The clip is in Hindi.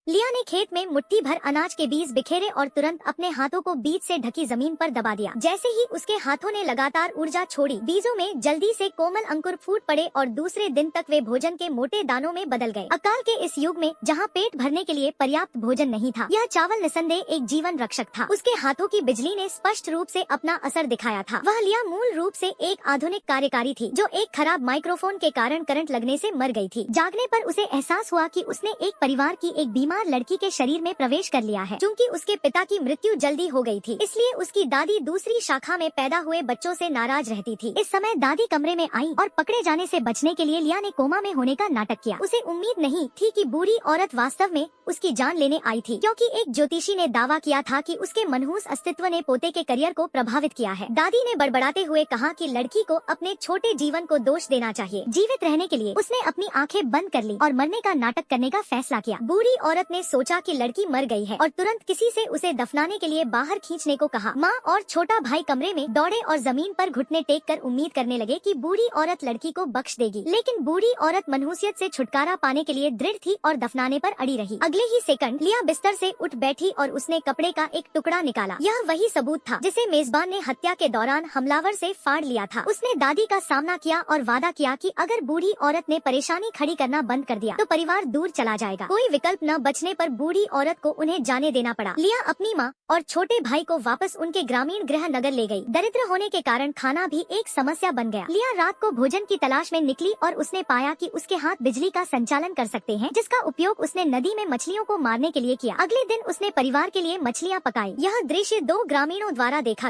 लिया ने खेत में मुट्ठी भर अनाज के बीज बिखेरे और तुरंत अपने हाथों को बीज से ढकी जमीन पर दबा दिया। जैसे ही उसके हाथों ने लगातार ऊर्जा छोड़ी, बीजों में जल्दी से कोमल अंकुर फूट पड़े और दूसरे दिन तक वे भोजन के मोटे दानों में बदल गए। अकाल के इस युग में जहाँ पेट भरने के लिए पर्याप्त भोजन नहीं था, यह चावल निसंदेह एक जीवन रक्षक था। उसके हाथों की बिजली ने स्पष्ट रूप से अपना असर दिखाया था। वह लिया मूल रूप से एक आधुनिक कार्यकारी थी, जो एक खराब माइक्रोफोन के कारण करंट लगने से मर गई थी। जागने पर उसे एहसास हुआ कि उसने एक परिवार की एक बीमार लड़की के शरीर में प्रवेश कर लिया है। क्योंकि उसके पिता की मृत्यु जल्दी हो गई थी, इसलिए उसकी दादी दूसरी शाखा में पैदा हुए बच्चों से नाराज रहती थी। इस समय दादी कमरे में आई और पकड़े जाने से बचने के लिए लिया ने कोमा में होने का नाटक किया। उसे उम्मीद नहीं थी कि बूढ़ी औरत वास्तव में उसकी जान लेने आई थी, क्योंकि एक ज्योतिषी ने दावा किया था कि उसके मनहूस अस्तित्व ने पोते के करियर को प्रभावित किया है। दादी ने बड़बड़ाते हुए कहा कि लड़की को अपने छोटे जीवन को दोष देना चाहिए। जीवित रहने के लिए उसने अपनी आंखें बंद कर ली और मरने का नाटक करने का फैसला किया। बूढ़ी औरत ने सोचा कि लड़की मर गई है और तुरंत किसी से उसे दफनाने के लिए बाहर खींचने को कहा। माँ और छोटा भाई कमरे में दौड़े और जमीन पर घुटने टेक कर उम्मीद करने लगे कि बूढ़ी औरत लड़की को बख्श देगी, लेकिन बूढ़ी औरत मनहूसियत से छुटकारा पाने के लिए दृढ़ थी और दफनाने पर अड़ी रही। अगले ही सेकंड लिया बिस्तर से उठ बैठी और उसने कपड़े का एक टुकड़ा निकाला। यह वही सबूत था जिसे मेजबान ने हत्या के दौरान हमलावर से फाड़ लिया था। उसने दादी का सामना किया और वादा किया कि अगर बूढ़ी औरत ने परेशानी खड़ी करना बंद कर दिया तो परिवार दूर चला जाएगा। कोई विकल्प न बचने पर बूढ़ी औरत को उन्हें जाने देना पड़ा। लिया अपनी माँ और छोटे भाई को वापस उनके ग्रामीण गृह नगर ले गई। दरिद्र होने के कारण खाना भी एक समस्या बन गया। लिया रात को भोजन की तलाश में निकली और उसने पाया कि उसके हाथ बिजली का संचालन कर सकते हैं, जिसका उपयोग उसने नदी में मछलियों को मारने के लिए किया। अगले दिन उसने परिवार के लिए मछलियाँ पकाई। यह दृश्य दो ग्रामीणों द्वारा देखा